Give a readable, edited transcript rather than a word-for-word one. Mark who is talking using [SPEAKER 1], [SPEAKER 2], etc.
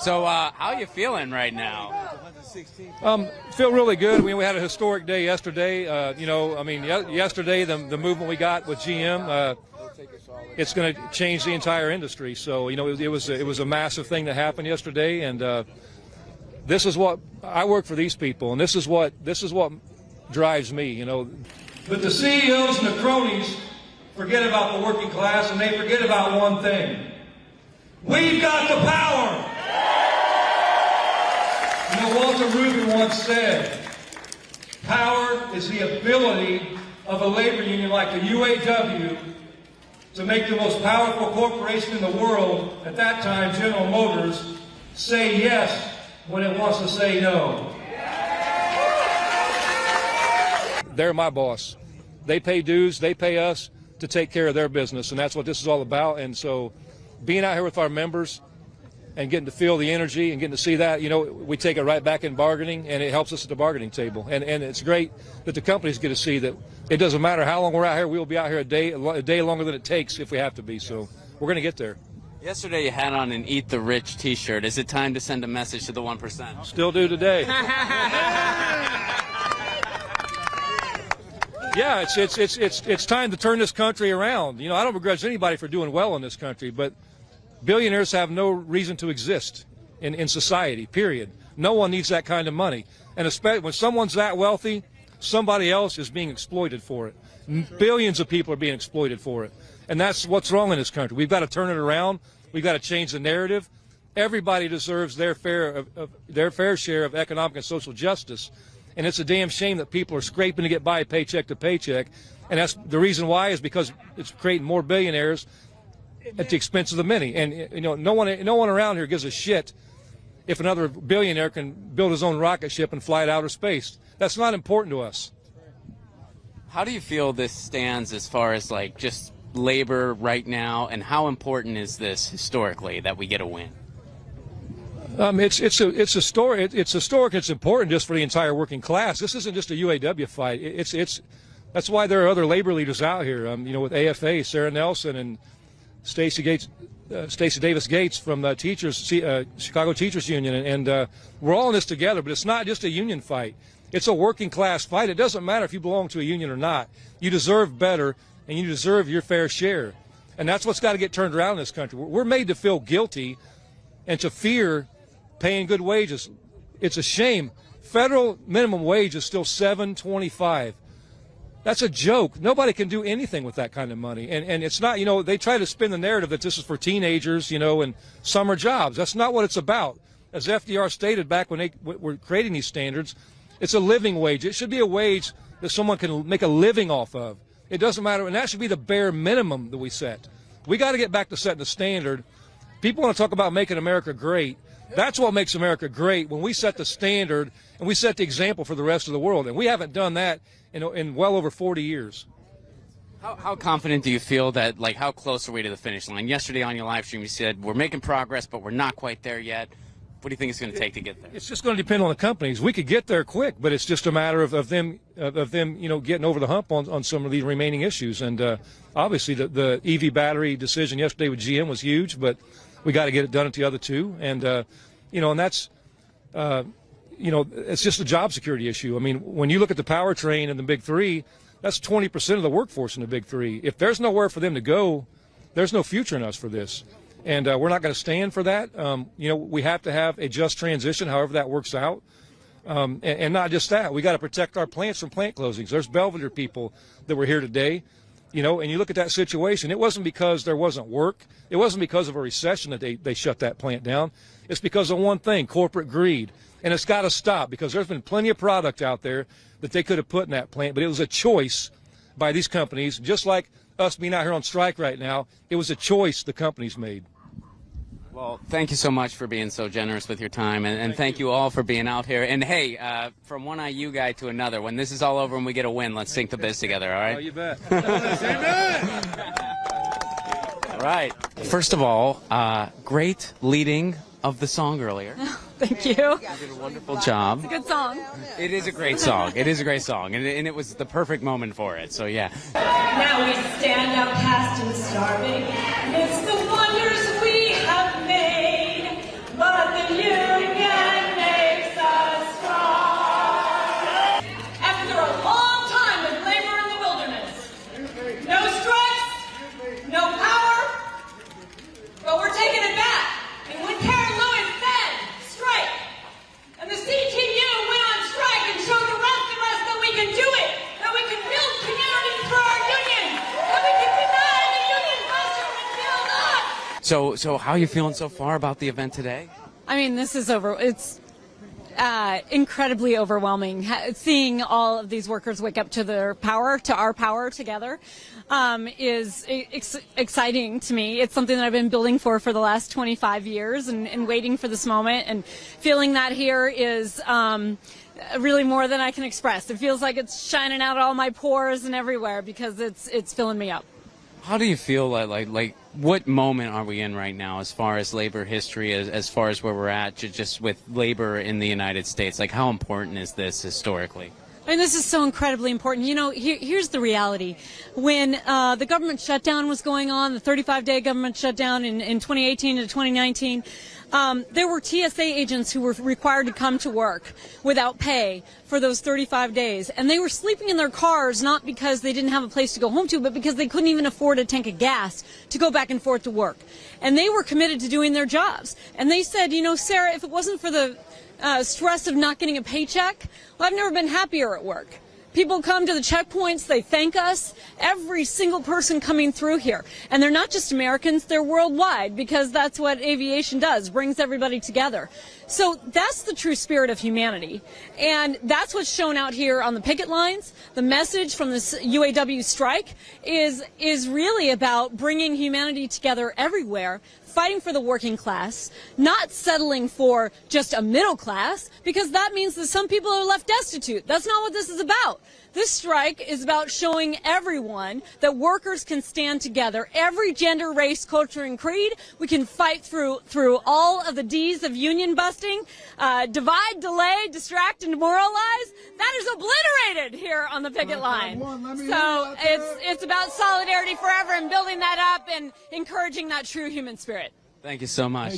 [SPEAKER 1] So how are you feeling right now?
[SPEAKER 2] Feel really good. We had a historic day yesterday. Yesterday the movement we got with GM, it's going to change the entire industry. So it was a massive thing that happened yesterday, and this is what I work for, these people, and this is what drives me. But the CEOs and the cronies forget about the working class, and they forget about one thing: we've got the power. Walter Rubin once said, power is the ability of a labor union like the UAW to make the most powerful corporation in the world, at that time General Motors, say yes when it wants to say no. They're my boss. They pay dues, they pay us to take care of their business, and that's what this is all about. And so being out here with our members and getting to feel the energy and getting to see that, we take it right back in bargaining, and it helps us at the bargaining table. And it's great that the companies get to see that it doesn't matter how long we're out here, we'll be out here a day longer than it takes if we have to be. So we're going to get there.
[SPEAKER 1] Yesterday you had on an Eat the Rich t-shirt. Is it time to send a message to the 1%?
[SPEAKER 2] Still do today. Yeah, it's time to turn this country around. I don't begrudge anybody for doing well in this country, but billionaires have no reason to exist in society, period. No one needs that kind of money. And especially when someone's that wealthy, somebody else is being exploited for it. Billions of people are being exploited for it. And that's what's wrong in this country. We've got to turn it around. We've got to change the narrative. Everybody deserves their fair share of economic and social justice. And it's a damn shame that people are scraping to get by paycheck to paycheck. And that's the reason why, is because it's creating more billionaires at the expense of the many. And no one around here gives a shit if another billionaire can build his own rocket ship and fly to outer space. That's not important to us.
[SPEAKER 1] How do you feel this stands as far as just labor right now, and how important is this historically that we get a win?
[SPEAKER 2] It's historic. It's important just for the entire working class. This isn't just a UAW fight. That's why there are other labor leaders out here. With AFA, Sarah Nelson and Stacey Davis Gates from the Chicago Teachers Union, and we're all in this together. But it's not just a union fight. It's a working class fight. It doesn't matter if you belong to a union or not. You deserve better, and you deserve your fair share. And that's what's got to get turned around in this country. We're made to feel guilty and to fear paying good wages. It's a shame. Federal minimum wage is still $7.25. That's a joke. Nobody can do anything with that kind of money. And it's not, they try to spin the narrative that this is for teenagers, and summer jobs. That's not what it's about. As FDR stated back when they were creating these standards, it's a living wage. It should be a wage that someone can make a living off of. It doesn't matter, and that should be the bare minimum that we set. We got to get back to setting the standard. People want to talk about making America great. That's what makes America great, when we set the standard and we set the example for the rest of the world. And we haven't done that in well over 40 years.
[SPEAKER 1] How confident do you feel that, how close are we to the finish line? Yesterday on your live stream, you said we're making progress, but we're not quite there yet. What do you think it's going to take to get there? It's
[SPEAKER 2] just going to depend on the companies. We could get there quick, but it's just a matter of them getting over the hump on some of these remaining issues. And obviously the EV battery decision yesterday with GM was huge, but we got to get it done at the other two. And and that's it's just a job security issue. I mean, when you look at the powertrain and the big three, that's 20% of the workforce in the big three. If there's nowhere for them to go, there's no future in us for this. And we're not going to stand for that. We have to have a just transition, however that works out. And not just that. We got to protect our plants from plant closings. There's Belvedere people that were here today, and you look at that situation. It wasn't because there wasn't work. It wasn't because of a recession that they shut that plant down. It's because of one thing, corporate greed. And it's got to stop, because there's been plenty of product out there that they could have put in that plant, but it was a choice by these companies, just like us being out here on strike right now. It was a choice the companies made.
[SPEAKER 1] Well, thank you so much for being so generous with your time, and thank you all for being out here. And hey, from one IU guy to another, when this is all over and we get a win, let's sink the biz together, all right?
[SPEAKER 2] Oh, you bet.
[SPEAKER 1] All right. First of all, great leading of the song earlier.
[SPEAKER 3] Thank you.
[SPEAKER 1] You did a wonderful job.
[SPEAKER 3] It's a good song.
[SPEAKER 1] It is a great song. It is a great song, and it was the perfect moment for it, so yeah.
[SPEAKER 4] Now we stand outcast and starving. It's the wonders we have made, but the
[SPEAKER 1] So how are you feeling so far about the event today?
[SPEAKER 3] I mean, this is it's incredibly overwhelming. Seeing all of these workers wake up to their power, to our power together, is exciting to me. It's something that I've been building for the last 25 years and waiting for this moment, and feeling that here is really more than I can express. It feels like it's shining out all my pores and everywhere because it's filling me up.
[SPEAKER 1] How do you feel like what moment are we in right now as far as labor history, as far as where we're at just with labor in the United States? Like, how important is this historically?
[SPEAKER 3] I mean, this is so incredibly important. You know, here's the reality. When the government shutdown was going on, the 35-day government shutdown in 2018 to 2019, there were TSA agents who were required to come to work without pay for those 35 days. And they were sleeping in their cars not because they didn't have a place to go home to, but because they couldn't even afford a tank of gas to go back and forth to work. And they were committed to doing their jobs. And they said, you know, Sarah, if it wasn't for the stress of not getting a paycheck, well, I've never been happier at work. People come to the checkpoints, they thank us, every single person coming through here. And they're not just Americans, they're worldwide, because that's what aviation does, brings everybody together. So that's the true spirit of humanity. And that's what's shown out here on the picket lines. The message from this UAW strike is really about bringing humanity together everywhere, fighting for the working class, not settling for just a middle class, because that means that some people are left destitute. That's not what this is about. This strike is about showing everyone that workers can stand together, every gender, race, culture, and creed. We can fight through all of the D's of union busting, divide, delay, distract, and demoralize. That is obliterated here on the picket line. So it's about solidarity forever and building that up and encouraging that true human spirit.
[SPEAKER 1] Thank you so much.